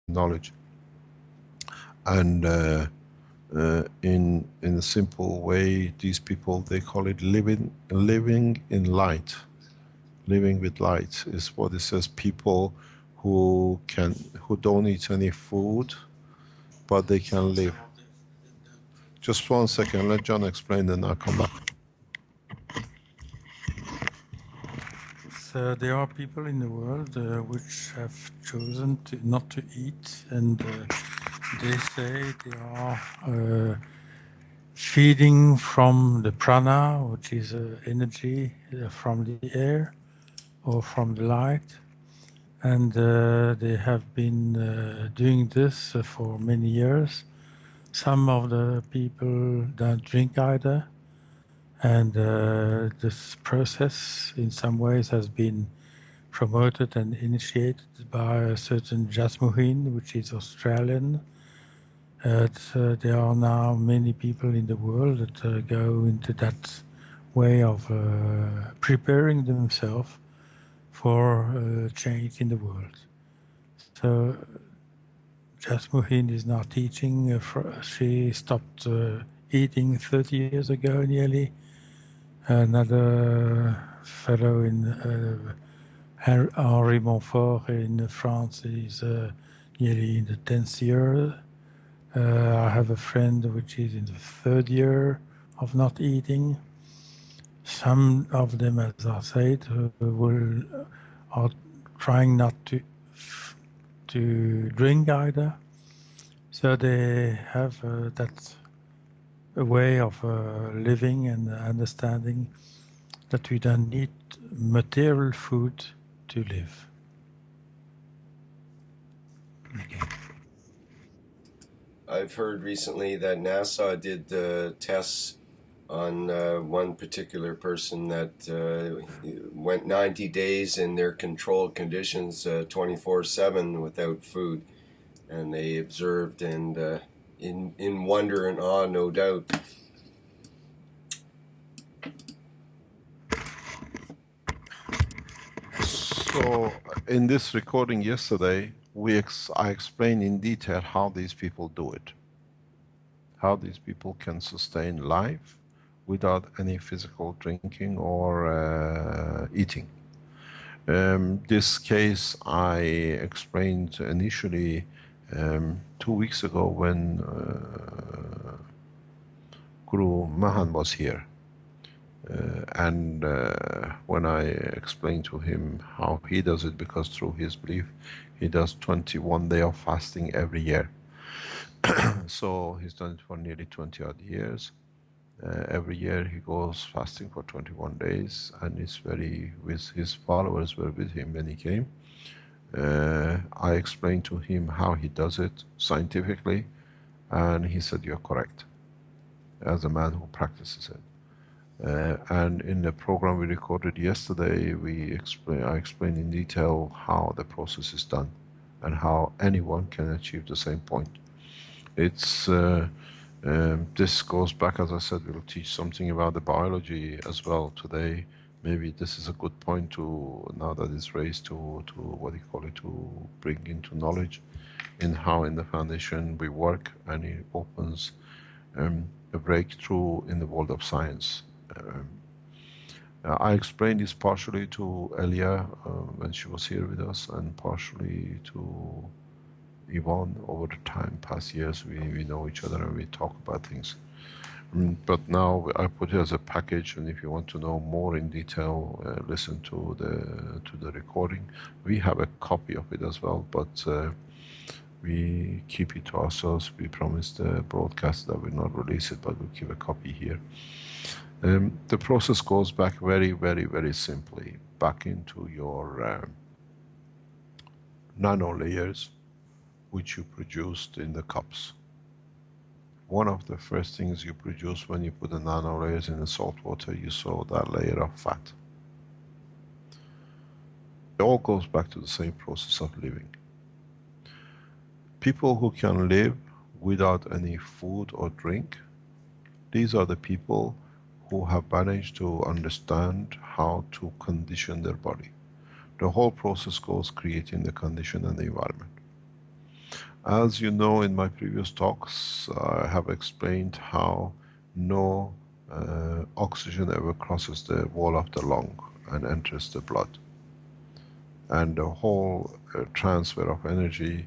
knowledge. And in a simple way, these people, they call it living in light. Living with light is what it says. People who don't eat any food, but they can live. Just 1 second, let John explain, then I'll come back. So there are people in the world which have chosen not to eat, and they say they are feeding from the prana, which is energy from the air or from the light. And they have been doing this for many years. Some of the people don't drink either. And this process, in some ways, has been promoted and initiated by a certain Jasmuheen, which is Australian. There are now many people in the world that go into that way of preparing themselves for change in the world. So Jasmuheen is now teaching. She stopped eating 30 years ago nearly. Another fellow in Henri Montfort in France is nearly in the 10th year. I have a friend which is in the 3rd year of not eating. Some of them, as I said, are trying not to drink either. So they have that a way of living and understanding that we don't need material food to live. Okay. I've heard recently that NASA did tests on one particular person that went 90 days in their controlled conditions 24/7 without food, and they observed, and in wonder and awe, no doubt. So in this recording yesterday, I explained in detail how these people do it. How these people can sustain life without any physical drinking or eating. This case I explained initially 2 weeks ago when Guru Mahan was here. And when I explained to him how he does it, because through his belief he does 21 days of fasting every year. So he's done it for nearly 20 odd years. Every year he goes fasting for 21 days, and it's with his followers were with him when he came. I explained to him how he does it scientifically, and he said, "You're correct," as a man who practices it. And in the program we recorded yesterday, I explained in detail how the process is done and how anyone can achieve the same point. This goes back, as I said, we'll teach something about the biology as well today. Maybe this is a good point to, now that it's raised to what do you call it, to bring into knowledge in how in the foundation we work, and it opens a breakthrough in the world of science. I explained this partially to Elia when she was here with us, and partially to Yvonne. Over the time, past years, we know each other and we talk about things. But now I put it as a package, and if you want to know more in detail, listen to the recording. We have a copy of it as well, but we keep it to ourselves. We promised the broadcast that we'll not release it, but we'll keep a copy here. The process goes back very, very, very simply back into your nano layers, which you produced in the cups. One of the first things you produce when you put the nano layers in the salt water, you saw that layer of fat. It all goes back to the same process of living. People who can live without any food or drink, these are the people who have managed to understand how to condition their body. The whole process goes creating the condition and the environment. As you know, in my previous talks, I have explained how no oxygen ever crosses the wall of the lung and enters the blood. And the whole transfer of energy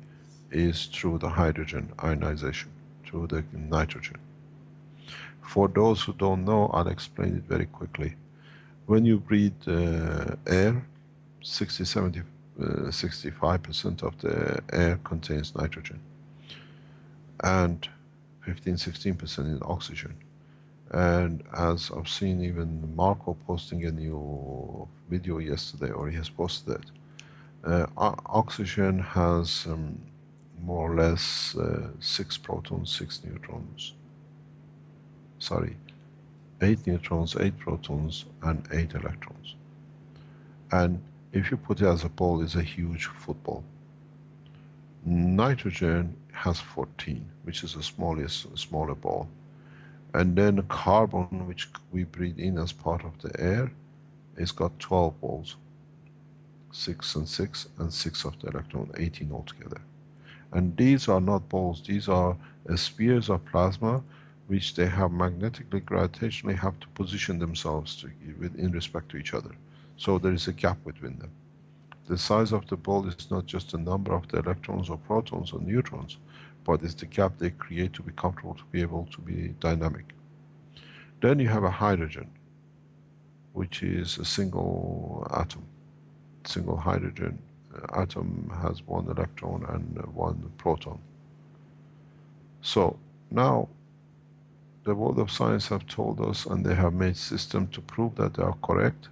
is through the hydrogen ionization, through the nitrogen. For those who don't know, I'll explain it very quickly. When you breathe air, 60, 70, 65% of the air contains nitrogen, and 15-16% is oxygen. And as I've seen even Marco posting a new video yesterday, or he has posted it, oxygen has more or less 6 protons, 6 neutrons. Sorry, 8 neutrons, 8 protons, and 8 electrons. And if you put it as a ball, it's a huge football. Nitrogen has 14, which is the smallest, smaller ball. And then carbon, which we breathe in as part of the air, it's got 12 balls. 6 and 6, and 6 of the electron, 18 altogether. And these are not balls, these are spheres of plasma, which they have magnetically, gravitationally have to position themselves to, in respect to each other. So there is a gap between them. The size of the ball is not just the number of the electrons or protons or neutrons, but it's the gap they create to be comfortable, to be able to be dynamic. Then you have a hydrogen, which is a single atom. Single hydrogen atom has 1 electron and 1 proton. So now the world of science have told us, and they have made systems to prove that they are correct,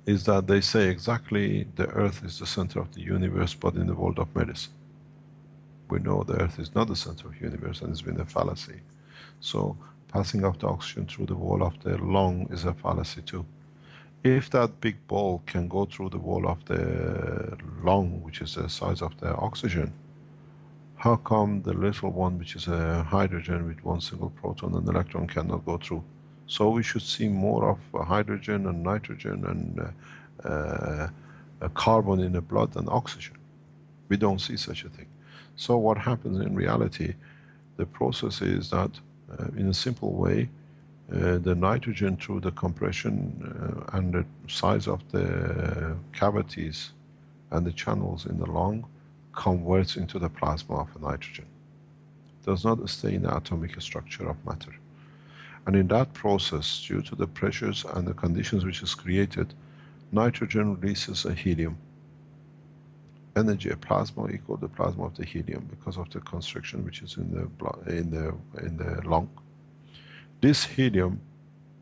is that they say exactly the Earth is the center of the universe, but in the world of medicine. We know the Earth is not the center of the universe, and it's been a fallacy. So passing of the oxygen through the wall of the lung is a fallacy too. If that big ball can go through the wall of the lung, which is the size of the oxygen, how come the little one, which is a hydrogen with 1 single proton and electron, cannot go through? So we should see more of hydrogen and nitrogen and carbon in the blood than oxygen. We don't see such a thing. So what happens in reality, the process is that in a simple way, the nitrogen through the compression and the size of the cavities and the channels in the lung converts into the plasma of nitrogen. Does not stay in the atomic structure of matter. And in that process, due to the pressures and the conditions which is created, nitrogen releases a helium. Energy, a plasma equal the plasma of the helium because of the constriction which is in the blood, in the lung. This helium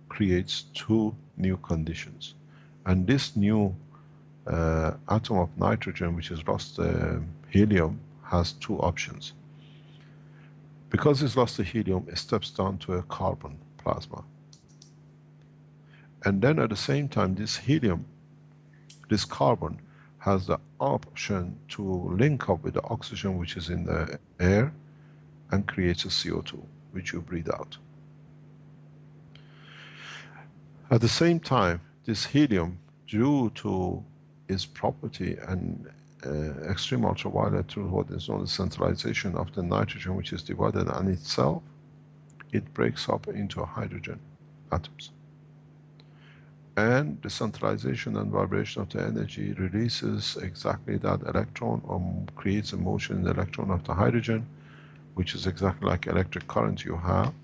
creates 2 new conditions, and this new atom of nitrogen, which has lost the helium, has 2 options. Because it's lost the helium, it steps down to a carbon plasma. And then at the same time, this helium, this carbon, has the option to link up with the oxygen which is in the air and creates a CO2, which you breathe out. At the same time, this helium, due to its property and extreme ultraviolet, through what is known as centralization of the nitrogen, which is divided on itself, it breaks up into hydrogen atoms. And the centralization and vibration of the energy releases exactly that electron, or creates a motion in the electron of the hydrogen, which is exactly like electric current you have,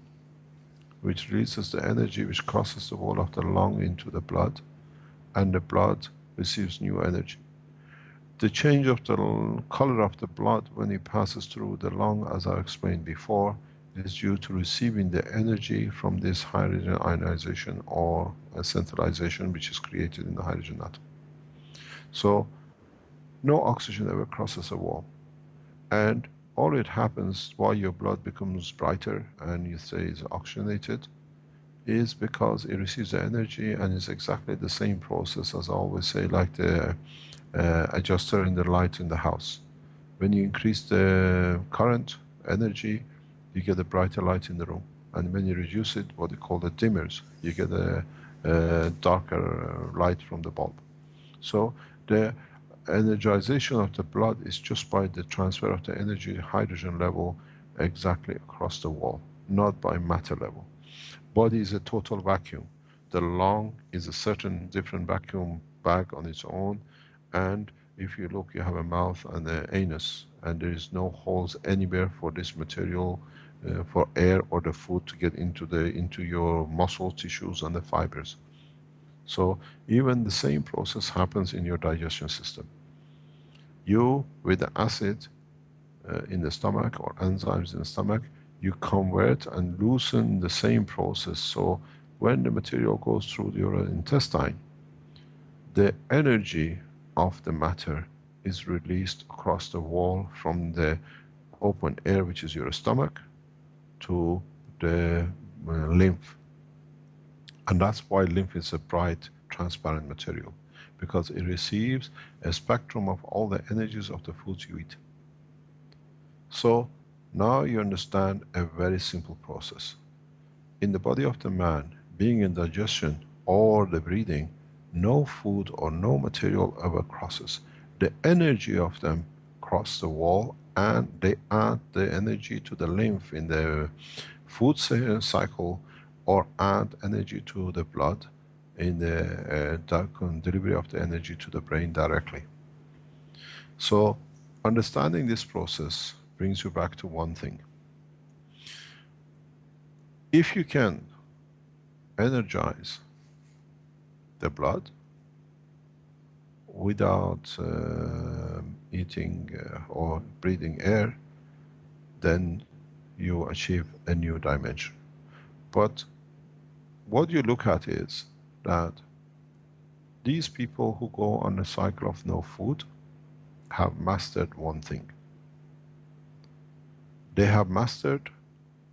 which releases the energy which crosses the wall of the lung into the blood, and the blood receives new energy. The change of the color of the blood when it passes through the lung, as I explained before, is due to receiving the energy from this hydrogen ionization or a centralization which is created in the hydrogen atom. So no oxygen ever crosses a wall, and all it happens why your blood becomes brighter and you say it's oxygenated is because it receives the energy, and it's exactly the same process as I always say, like the adjuster in the light in the house. When you increase the current energy, you get a brighter light in the room, and when you reduce it, what they call the dimmers, you get a darker light from the bulb. So the energization of the blood is just by the transfer of the energy hydrogen level exactly across the wall, not by matter level. Body is a total vacuum. The lung is a certain different vacuum bag on its own, and if you look, you have a mouth and an anus, and there is no holes anywhere for this material, for air or the food to get into your muscle tissues and the fibers. So even the same process happens in your digestion system. You, with the acid in the stomach or enzymes in the stomach, you convert and loosen the same process. So when the material goes through your intestine, the energy of the matter is released across the wall from the open air, which is your stomach, to the lymph. And that's why lymph is a bright, transparent material, because it receives a spectrum of all the energies of the foods you eat. So now you understand a very simple process. In the body of the man, being in digestion or the breathing, no food or no material ever crosses. The energy of them cross the wall, and they add the energy to the lymph in the food cycle, or add energy to the blood in the delivery of the energy to the brain directly. So understanding this process brings you back to one thing. If you can energize the blood without eating or breathing air, then you achieve a new dimension. But what you look at is that these people who go on a cycle of no food have mastered one thing. They have mastered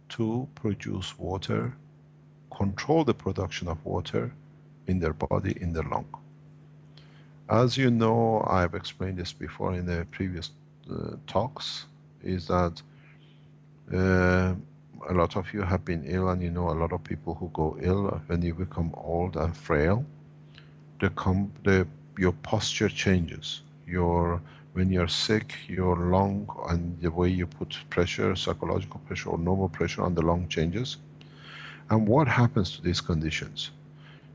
to produce water, control the production of water in their body, in their lung. As you know, I've explained this before in the previous talks, is that a lot of you have been ill, and you know a lot of people who go ill when you become old and frail. Your posture changes. When you're sick, your lung and the way you put pressure, psychological pressure or normal pressure on the lung changes. And what happens to these conditions?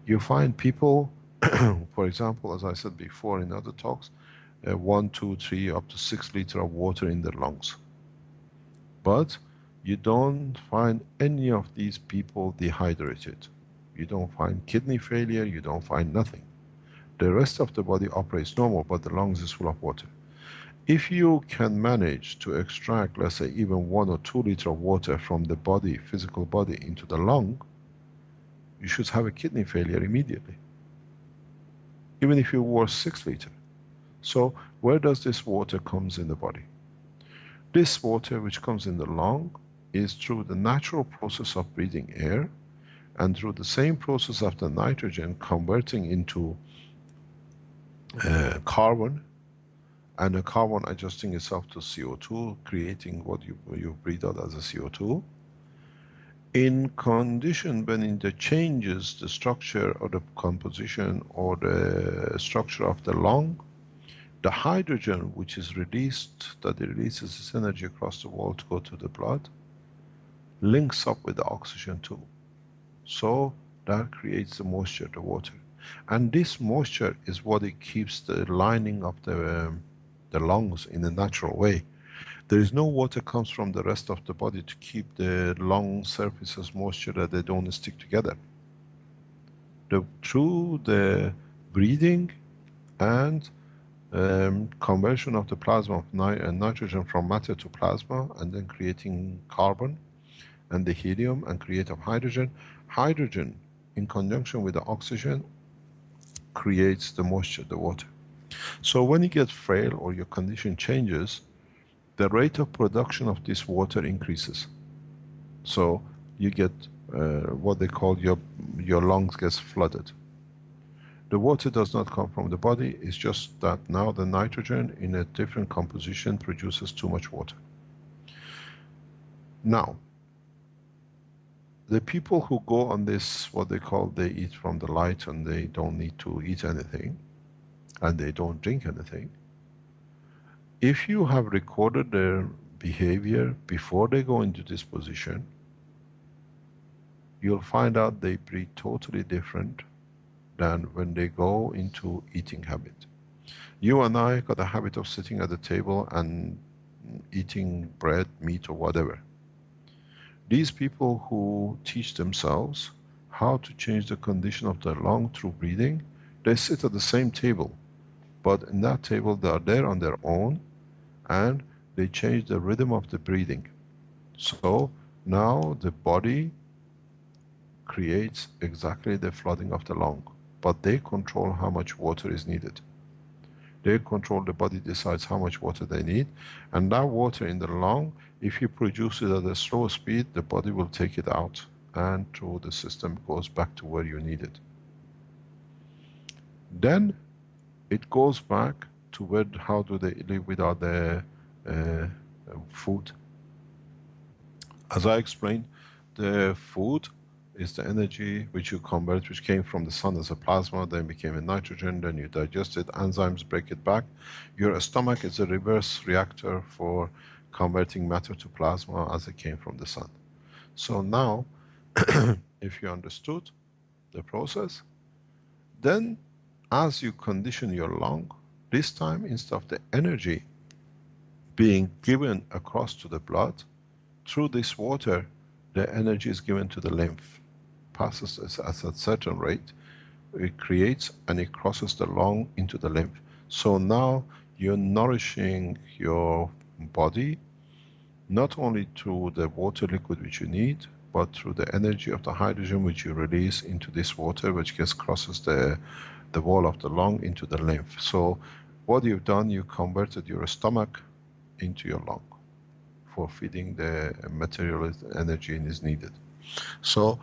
You find people, for example, as I said before in other talks, 1, 2, 3, up to 6 liters of water in their lungs. But you don't find any of these people dehydrated. You don't find kidney failure, you don't find nothing. The rest of the body operates normal, but the lungs is full of water. If you can manage to extract, let's say, even 1 or 2 liters of water from the body, physical body, into the lung, you should have a kidney failure immediately, even if you were 6 liters. So where does this water comes in the body? This water which comes in the lung is through the natural process of breathing air, and through the same process of the nitrogen converting into carbon, and the carbon adjusting itself to CO2, creating what you breathe out as a CO2. In condition when it changes the structure or the composition or the structure of the lung, the hydrogen which is released, that it releases its energy across the wall to go to the blood, links up with the oxygen too. So that creates the moisture, the water. And this moisture is what it keeps the lining of the lungs in a natural way. There is no water comes from the rest of the body to keep the lung surfaces moisture, that they don't stick together. Through the breathing and conversion of the plasma of nitrogen from matter to plasma, and then creating carbon and the helium and create of hydrogen. Hydrogen in conjunction with the oxygen creates the moisture, the water. So when you get frail or your condition changes, the rate of production of this water increases. So you get what they call your lungs gets flooded. The water does not come from the body, it's just that now the nitrogen in a different composition produces too much water. Now, the people who go on this, what they call, they eat from the light and they don't need to eat anything, and they don't drink anything, If you have recorded their behavior before they go into this position, you'll find out they breathe totally different than when they go into eating habit. You and I got a habit of sitting at the table and eating bread, meat, or whatever. These people who teach themselves how to change the condition of their lung through breathing, they sit at the same table, but in that table they are there on their own, and they change the rhythm of the breathing. So now the body creates exactly the flooding of the lung, but they control how much water is needed. They control, the body decides how much water they need, and that water in the lung, if you produce it at a slow speed, the body will take it out, and through the system goes back to where you need it. Then it goes back to where, how do they live without the food? As I explained, the food is the energy which you convert, which came from the sun as a plasma, then became a nitrogen, then you digest it, enzymes break it back. Your stomach is a reverse reactor for converting matter to plasma as it came from the sun. So now, if you understood the process, then as you condition your lung, this time instead of the energy being given across to the blood, through this water, the energy is given to the lymph, passes at a certain rate, it creates and it crosses the lung into the lymph. So now you're nourishing your body not only through the water liquid which you need, but through the energy of the hydrogen which you release into this water, which gets crosses the wall of the lung into the lymph. So what you've done, you converted your stomach into your lung for feeding the material energy is needed. So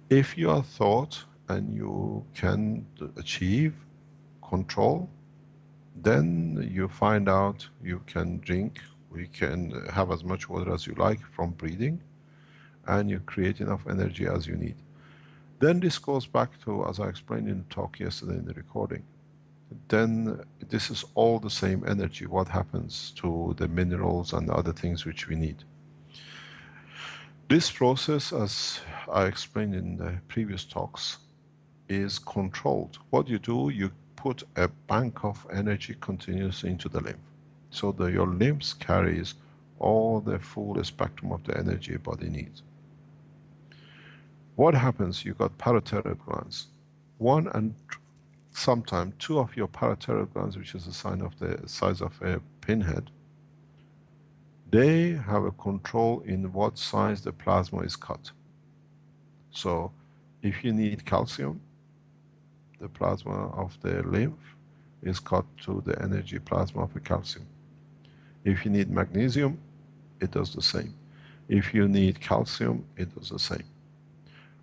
if you are thought and you can achieve control, then you find out you can drink, we can have as much water as you like from breathing, and you create enough energy as you need. Then this goes back to, as I explained in the talk yesterday in the recording, then this is all the same energy. What happens to the minerals and the other things which we need? This process, as I explained in the previous talks, is controlled. What you do, you put a bank of energy continuously into the lymph. So that your lymph carries all the full spectrum of the energy your body needs. What happens? You got parotid glands. One and sometimes two of your parotid glands, which is a sign of the size of a pinhead, they have a control in what size the plasma is cut. So if you need calcium, the plasma of the lymph is cut to the energy plasma of the calcium. If you need magnesium, it does the same. If you need calcium, it does the same.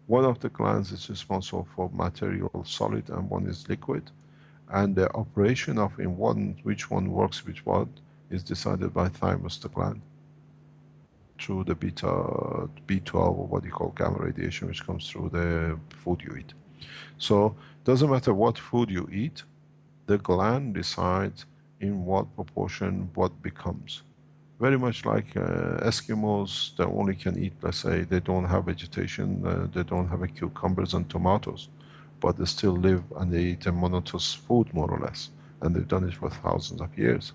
One of the glands is responsible for material solid and one is liquid, and the operation of in one, which one works with what, is decided by thymus, the gland, through the beta B12, or what you call gamma radiation, which comes through the food you eat. So doesn't matter what food you eat, the gland decides in what proportion what becomes. Very much like Eskimos, they only can eat, let's say, they don't have vegetation, they don't have cucumbers and tomatoes, but they still live and they eat a monotonous food more or less, and they've done it for thousands of years.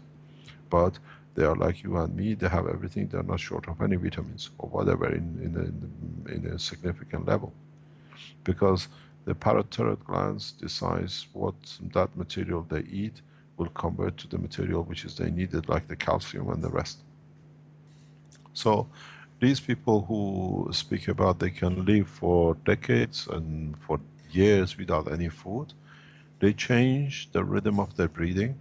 But they are like you and me, they have everything, they're not short of any vitamins or whatever in a significant level. Because the parotid glands decides what that material they eat will convert to the material which is they needed, like the calcium and the rest. So these people who speak about they can live for decades and for years without any food, they change the rhythm of their breathing,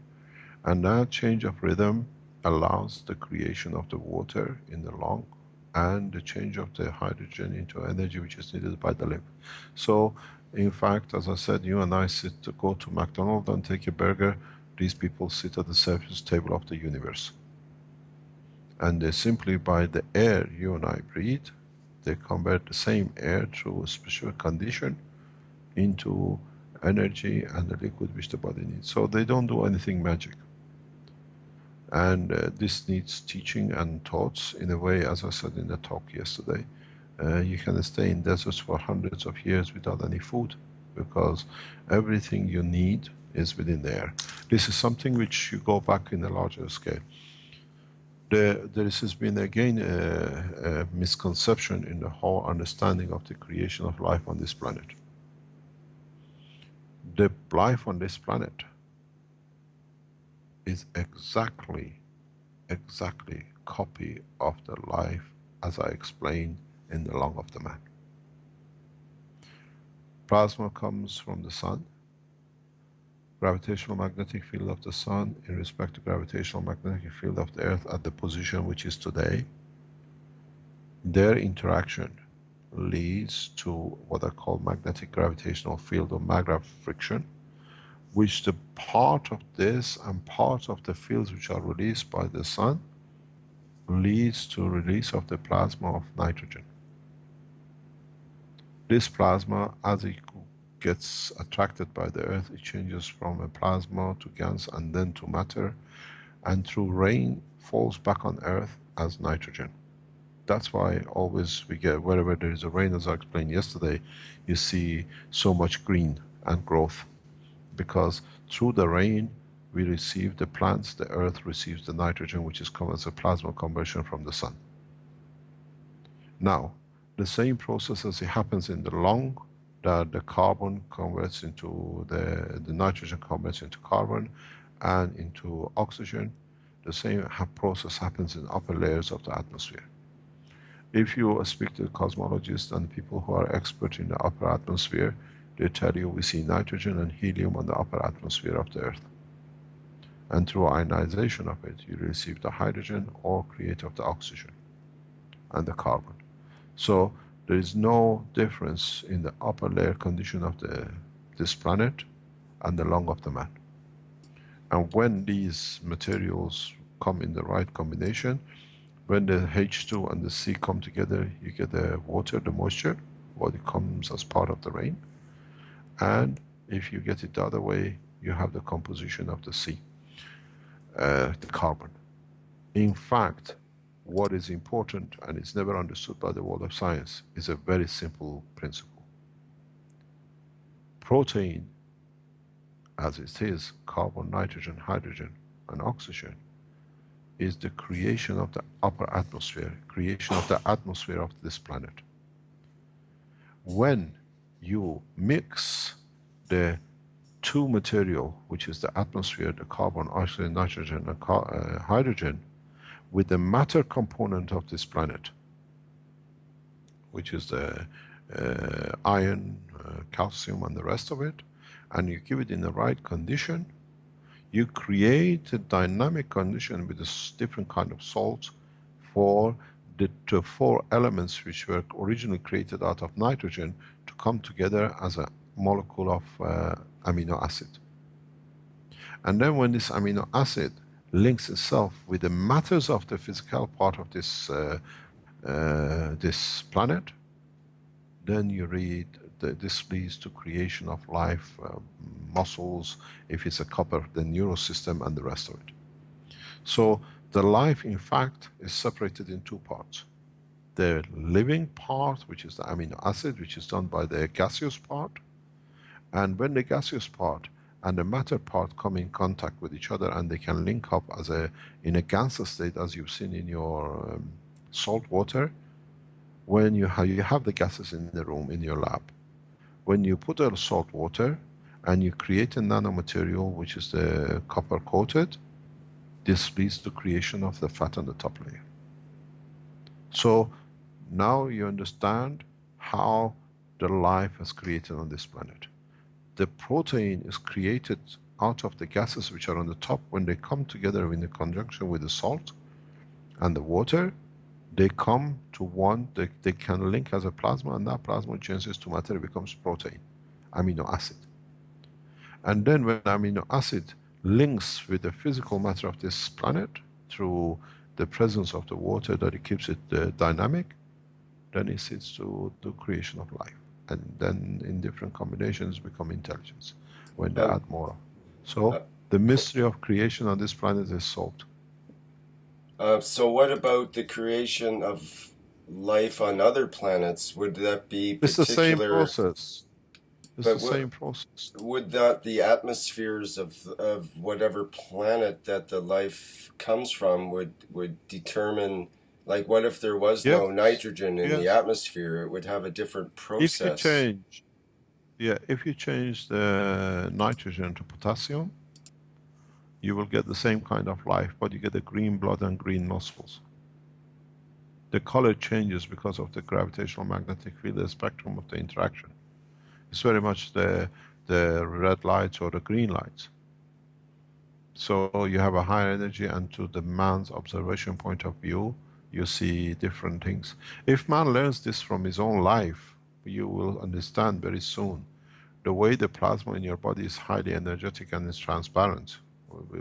and that change of rhythm allows the creation of the water in the lung and the change of the hydrogen into energy which is needed by the lymph. So in fact, as I said, you and I sit to go to McDonald's and take a burger. These people sit at the surface table of the universe. And they simply, by the air you and I breathe, they convert the same air through a special condition into energy and the liquid which the body needs. So they don't do anything magic. And this needs teaching and thoughts in a way, as I said in the talk yesterday. You can stay in deserts for hundreds of years without any food, because everything you need is within the air. This is something which you go back in a larger scale. There has been again a misconception in the whole understanding of the creation of life on this planet. The life on this planet is exactly copy of the life as I explained in the lung of the man. Plasma comes from the sun. Gravitational magnetic field of the sun in respect to gravitational magnetic field of the earth at the position which is today, their interaction leads to what I call magnetic gravitational field or maggrav friction, which the part of this and part of the fields which are released by the sun leads to release of the plasma of nitrogen. This plasma, as it gets attracted by the earth, it changes from a plasma to gas and then to matter, and through rain falls back on earth as nitrogen. That's why always we get, wherever there is a rain, as I explained yesterday, you see so much green and growth, because through the rain we receive the plants, the earth receives the nitrogen, which is come as a plasma conversion from the sun. Now, the same process as it happens in the lung, that the carbon converts into the nitrogen converts into carbon and into oxygen, the same process happens in upper layers of the atmosphere. If you speak to cosmologists and people who are expert in the upper atmosphere, they tell you we see nitrogen and helium on the upper atmosphere of the earth. And through ionization of it, you receive the hydrogen or create of the oxygen and the carbon. So there is no difference in the upper layer condition of this planet and the lung of the man. And when these materials come in the right combination, when the H2 and the C come together, you get the water, the moisture, what it comes as part of the rain. And if you get it the other way, you have the composition of the C, the carbon. In fact, what is important, and it's never understood by the world of science, is a very simple principle. Protein, as it is, carbon, nitrogen, hydrogen, and oxygen, is the creation of the upper atmosphere, creation of the atmosphere of this planet. When you mix the two material, which is the atmosphere, the carbon, oxygen, nitrogen, and hydrogen, with the matter component of this planet, which is the iron, calcium, and the rest of it, and you give it in the right condition, you create a dynamic condition with a different kind of salt for the four elements which were originally created out of nitrogen to come together as a molecule of amino acid. And then when this amino acid links itself with the matters of the physical part of this this planet, then you read this leads to creation of life, muscles, if it's a copper, the neural system, and the rest of it. So the life, in fact, is separated in two parts. The living part, which is the amino acid, which is done by the gaseous part, and when the gaseous part and the matter part come in contact with each other, and they can link up as in a gaseous state, as you've seen in your salt water. When you have the gases in the room, in your lab, when you put a salt water and you create a nanomaterial which is the copper coated, this leads to creation of the fat on the top layer. So now you understand how the life is created on this planet. The protein is created out of the gases which are on the top. When they come together in the conjunction with the salt and the water, they come to one, they can link as a plasma, and that plasma changes to matter, it becomes protein, amino acid. And then when amino acid links with the physical matter of this planet through the presence of the water that it keeps it dynamic, then it leads to the creation of life. And then in different combinations become intelligence when they add more. So the mystery of creation on this planet is solved. So what about the creation of life on other planets? Would that be It's the same particular? process. It's But the same process. would not the atmospheres of whatever planet that the life comes from would determine, like, what if there was Yes, no nitrogen in the yes. atmosphere? It would have a different If you process. change, yeah, if you change the nitrogen to potassium, you will get the same kind of life, but you get a green blood and green muscles. The color changes because of the gravitational magnetic field, the spectrum of the interaction. It's very much the red lights or the green lights. So you have a higher energy, and to the man's observation point of view, you see different things. If man learns this from his own life, you will understand very soon the way the plasma in your body is highly energetic and is transparent,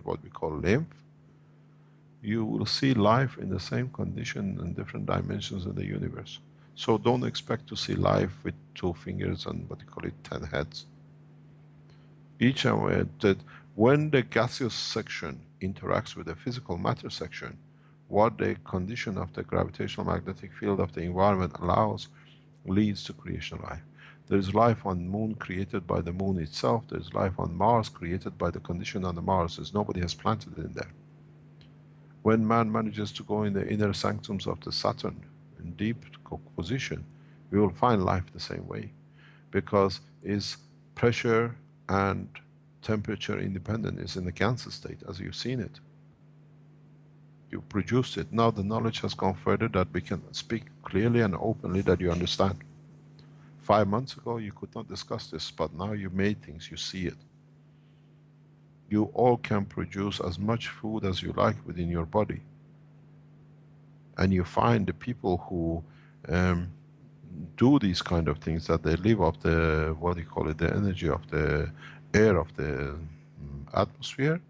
what we call lymph. You will see life in the same condition in different dimensions in the universe. So don't expect to see life with 2 fingers and what you call it 10 heads. Each and that when the gaseous section interacts with the physical matter section, what the condition of the gravitational magnetic field of the environment allows leads to creation of life. There is life on moon created by the moon itself. There is life on Mars created by the condition on the Mars, as nobody has planted it in there. When man manages to go in the inner sanctums of the Saturn in deep position, we will find life the same way, because it's pressure and temperature independent. Is in the Ganser state, as you've seen it. You produced it. Now the knowledge has gone further that we can speak clearly and openly that you understand. 5 months ago you could not discuss this, but now you made things, you see it. You all can produce as much food as you like within your body. And you find the people who do these kind of things, that they live off the, what do you call it, the energy of the air of the atmosphere,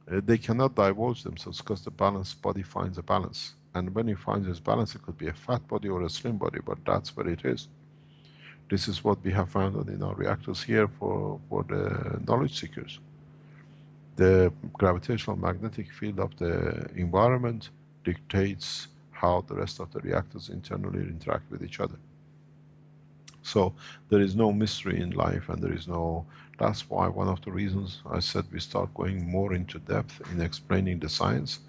they cannot divulge themselves because the balanced body finds a balance. And when he finds his balance, it could be a fat body or a slim body, but that's what it is. This is what we have found in our reactors here for the knowledge seekers. The gravitational magnetic field of the environment dictates how the rest of the reactors internally interact with each other. So there is no mystery in life, and there is no, that's why one of the reasons I said we start going more into depth in explaining the science.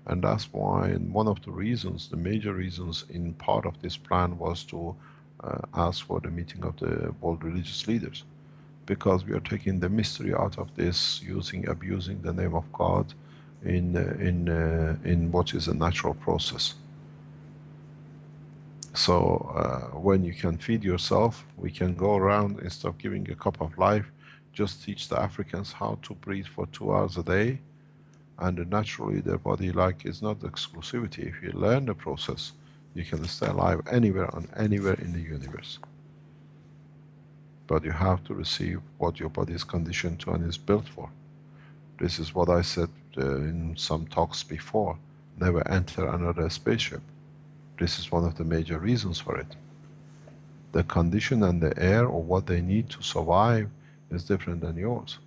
And that's why one of the reasons, the major reasons in part of this plan was to ask for the meeting of the world religious leaders, because we are taking the mystery out of this, abusing the name of God in what is a natural process. So when you can feed yourself, we can go around, instead of giving a cup of life, just teach the Africans how to breathe for 2 hours a day, and naturally their body, like, is not exclusivity. If you learn the process, you can stay alive anywhere in the universe. But you have to receive what your body is conditioned to and is built for. This is what I said in some talks before. Never enter another spaceship. This is one of the major reasons for it. The condition and the air, or what they need to survive, is different than yours.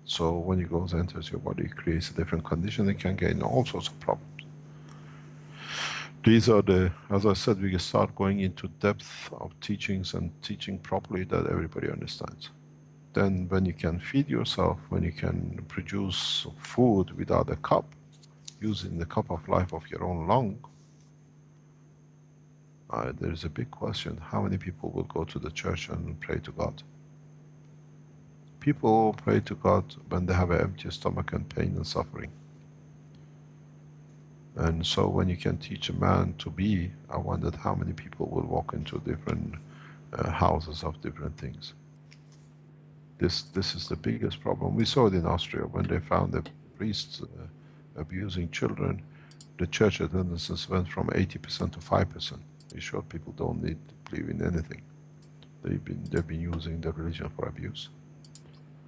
So when it goes, enters your body, it creates a different condition, it can gain all sorts of problems. These are the, as I said, we can start going into depth of teachings and teaching properly that everybody understands. Then when you can feed yourself, when you can produce food without a cup, using the cup of life of your own lung, there is a big question: how many people will go to the church and pray to God? People pray to God when they have an empty stomach and pain and suffering. And so when you can teach a man to be, I wondered how many people will walk into different houses of different things. This is the biggest problem. We saw it in Austria when they found the priests abusing children. The church attendances went from 80% to 5%. It showed people don't need to believe in anything. They've been using the religion for abuse.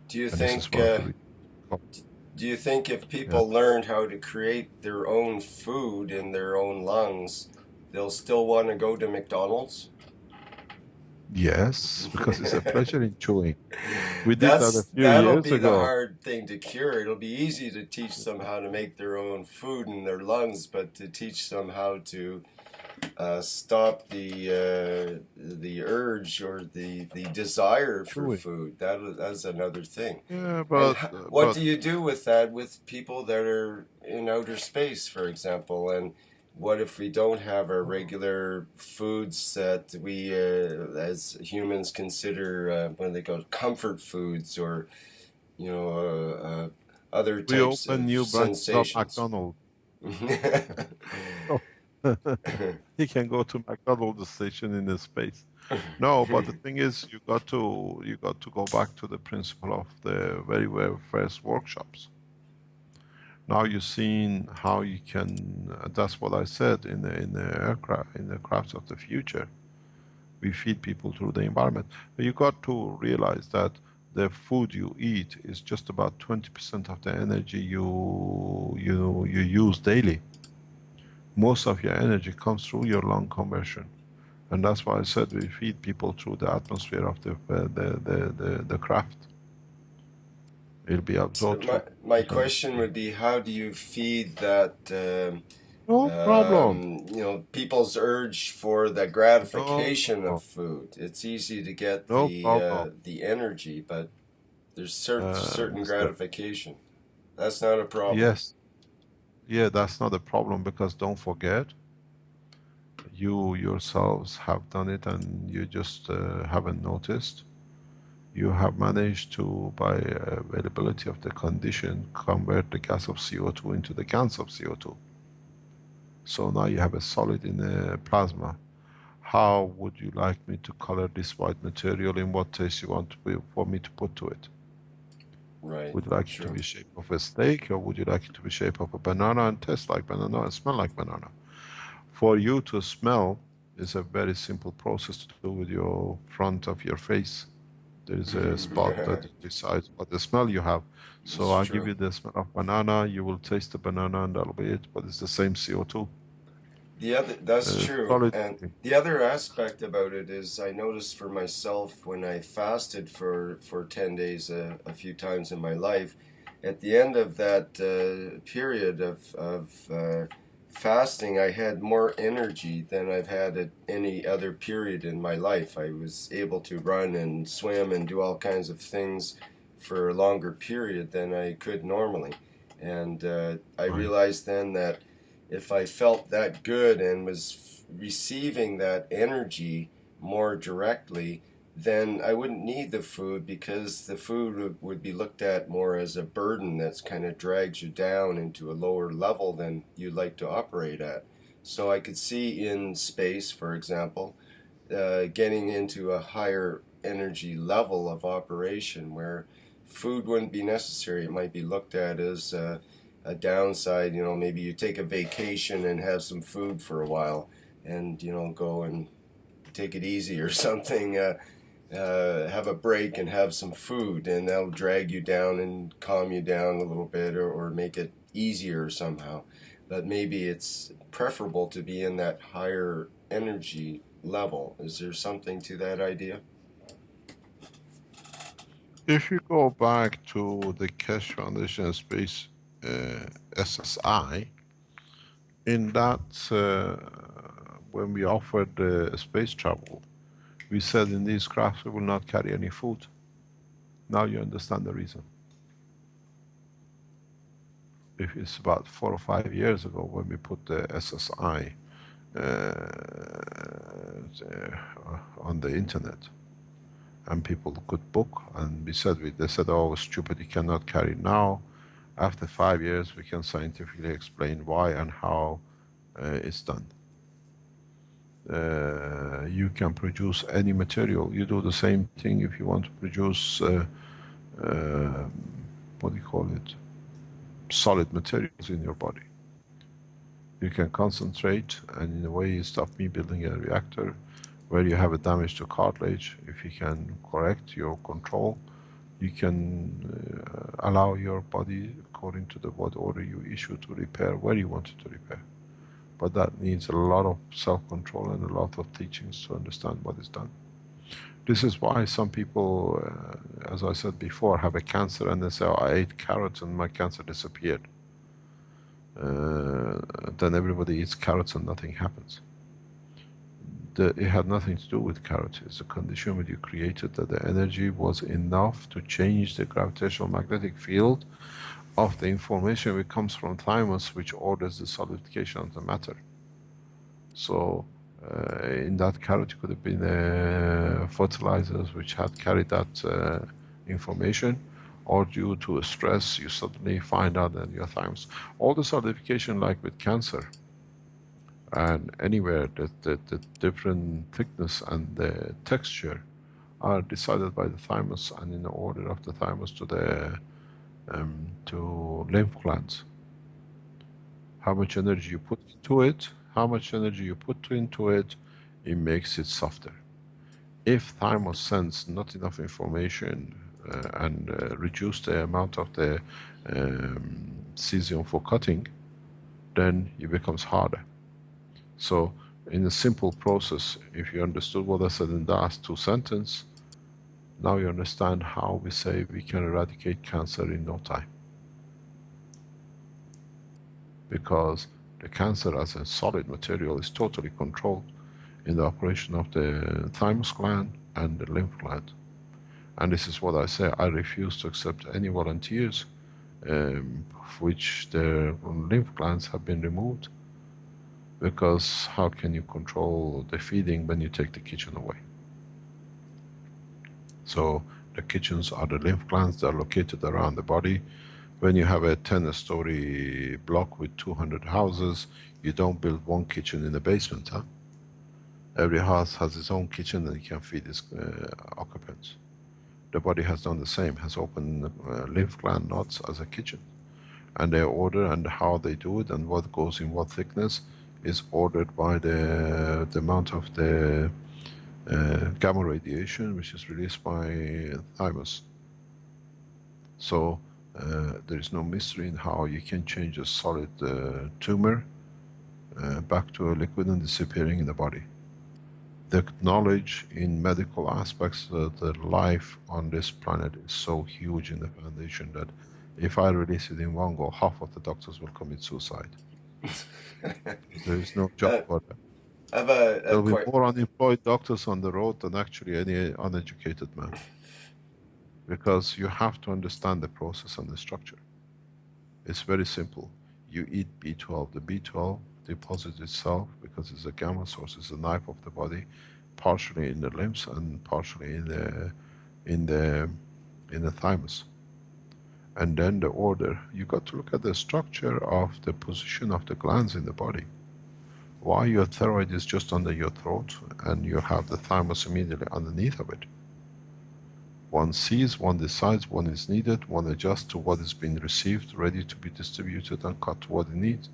Do you And this is think? one of the reasons. Do you think if Yeah. people learned how to create their own food in their own lungs, they'll still want to go to McDonald's? Yes, because it's a pleasure in chewing. We did that a few That'll years be the ago. hard thing to cure. It'll be easy to teach them how to make their own food in their lungs, but to teach them how to stop the urge or the desire for Chewing. food, that's another thing. Yeah, And what but do you do with that with people that are in outer space, for example? And what if we don't have our regular foods that we, as humans, consider when they go comfort foods or you know other we types open of new branches of sensations? McDonald's. He can go to McDonald's station in the space. No, but the thing is, you got to go back to the principle of the very first workshops. Now you've seen how you can. That's what I said in the aircraft, in the crafts of the future. We feed people through the environment. But you got to realize that the food you eat is just about 20% of the energy you use daily. Most of your energy comes through your lung conversion. And that's why I said we feed people through the atmosphere of the craft. It'll be So absorbed through my the question atmosphere. would be, how do you feed that? No problem. People's urge for the No gratification of problem. food. It's easy to get No problem. the energy, but there's certain Mister. gratification. That's not a problem. Yes. Yeah, that's not a problem because don't forget, you yourselves have done it and you just haven't noticed. You have managed to, by availability of the condition, convert the gas of CO2 into the GANs of CO2. So now you have a solid in a plasma. How would you like me to color this white material? In what taste you want for me to put to it? Right. Would you like it to True. be shape of a steak, or would you like it to be shape of a banana and taste like banana and smell like banana? For you to smell is a very simple process to do with your front of your face. There is a spot that decides what the smell you have. So It's I give true. you the smell of banana, you will taste the banana and that'll be it, but it's the same CO2. That's true. Solid. And the other aspect about it is I noticed for myself when I fasted for 10 days a few times in my life, at the end of that period of fasting, I had more energy than I've had at any other period in my life. I was able to run and swim and do all kinds of things for a longer period than I could normally. And I Right. realized then that if I felt that good and was receiving that energy more directly, then I wouldn't need the food because the food would be looked at more as a burden that's kind of drags you down into a lower level than you'd like to operate at. So I could see in space, for example, getting into a higher energy level of operation where food wouldn't be necessary. It might be looked at as a downside. Maybe you take a vacation and have some food for a while and, go and take it easy or something. Have a break and have some food, and that'll drag you down and calm you down a little bit or make it easier somehow. But maybe it's preferable to be in that higher energy level. Is there something to that idea? If you go back to the Keshe Foundation Space SSI, in that, when we offered space travel, we said in these crafts we will not carry any food. Now you understand the reason. If it's about 4 or 5 years ago when we put the SSI on the internet, and people could book, and they said, oh, stupid, you cannot carry. Now, after 5 years, we can scientifically explain why and how it's done. You can produce any material. You do the same thing if you want to produce, what do you call it, solid materials in your body. You can concentrate, and in a way you stop me building a reactor where you have a damage to cartilage. If you can correct your control, you can allow your body, according to what order you issue, to repair where you want it to repair. But that needs a lot of self-control and a lot of teachings to understand what is done. This is why some people, as I said before, have a cancer and they say, oh, I ate carrots and my cancer disappeared. Then everybody eats carrots and nothing happens. It had nothing to do with carrots. It's a condition that you created that the energy was enough to change the gravitational magnetic field of the information which comes from thymus, which orders the solidification of the matter. So in that carrot could have been fertilizers which had carried that information, or due to stress you suddenly find out that your thymus. All the solidification, like with cancer, and anywhere the different thickness and the texture are decided by the thymus, and in the order of the thymus to the to lymph glands. How much energy you put into it, how much energy you put into it, it makes it softer. If thymus sends not enough information and reduce the amount of the cesium for cutting, then it becomes harder. So in a simple process, if you understood what I said in the last 2 sentences, now you understand how we say we can eradicate cancer in no time. Because the cancer as a solid material is totally controlled in the operation of the thymus gland and the lymph gland. And this is what I say, I refuse to accept any volunteers which their lymph glands have been removed, because how can you control the feeding when you take the kitchen away? So the kitchens are the lymph glands that are located around the body. When you have a 10-story block with 200 houses, you don't build one kitchen in the basement, huh? Every house has its own kitchen and it can feed its occupants. The body has done the same, has opened lymph gland nodes as a kitchen. And their order and how they do it and what goes in what thickness is ordered by the amount of the gamma radiation which is released by thymus. So there is no mystery in how you can change a solid tumor back to a liquid and disappearing in the body. The knowledge in medical aspects of the life on this planet is so huge in the Foundation that if I release it in one go, half of the doctors will commit suicide. There is no job for them. There will be more unemployed doctors on the road than actually any uneducated man. Because you have to understand the process and the structure. It's very simple. You eat B12. The B12 deposits itself because it's a gamma source, it's a knife of the body, partially in the limbs and partially in the thymus. And then the order. You got to look at the structure of the position of the glands in the body. Why your thyroid is just under your throat and you have the thymus immediately underneath of it. One sees, one decides, one is needed, one adjusts to what is being received, ready to be distributed and cut to what it needs.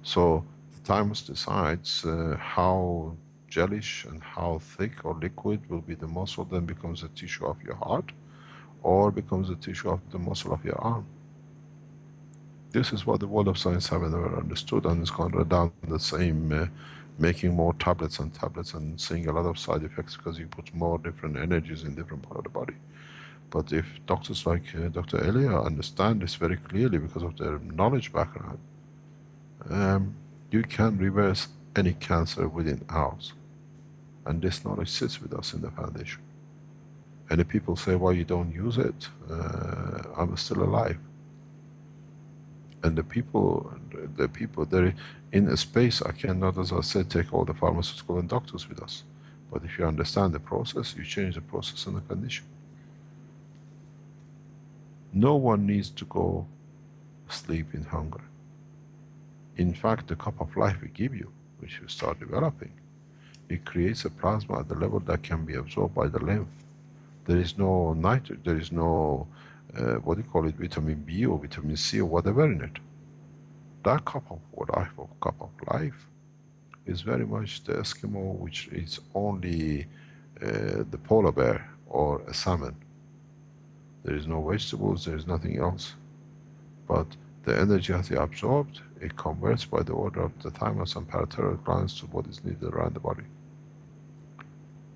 So the thymus decides how gelish and how thick or liquid will be the muscle, then becomes a tissue of your heart, or becomes a tissue of the muscle of your arm. This is what the world of science haven't ever understood, and it's gone down the same, making more tablets and tablets and seeing a lot of side effects because you put more different energies in different part of the body. But if doctors like Dr. Elia understand this very clearly because of their knowledge background, you can reverse any cancer within hours. And this knowledge sits with us in the Foundation. And if people say, why you don't use it, I'm still alive. And the people there in a space, I cannot, as I said, take all the pharmaceutical and doctors with us. But if you understand the process, you change the process and the condition. No one needs to go sleep in hunger. In fact, the cup of life we give you, which you start developing, it creates a plasma at the level that can be absorbed by the lymph. There is no nitrogen, there is no, what do you call it, vitamin B or vitamin C or whatever in it. That cup of life is very much the Eskimo, which is only the polar bear or a salmon. There is no vegetables, there is nothing else. But the energy as it absorbed, it converts by the order of the thymus and parathyroid glands to what is needed around the body.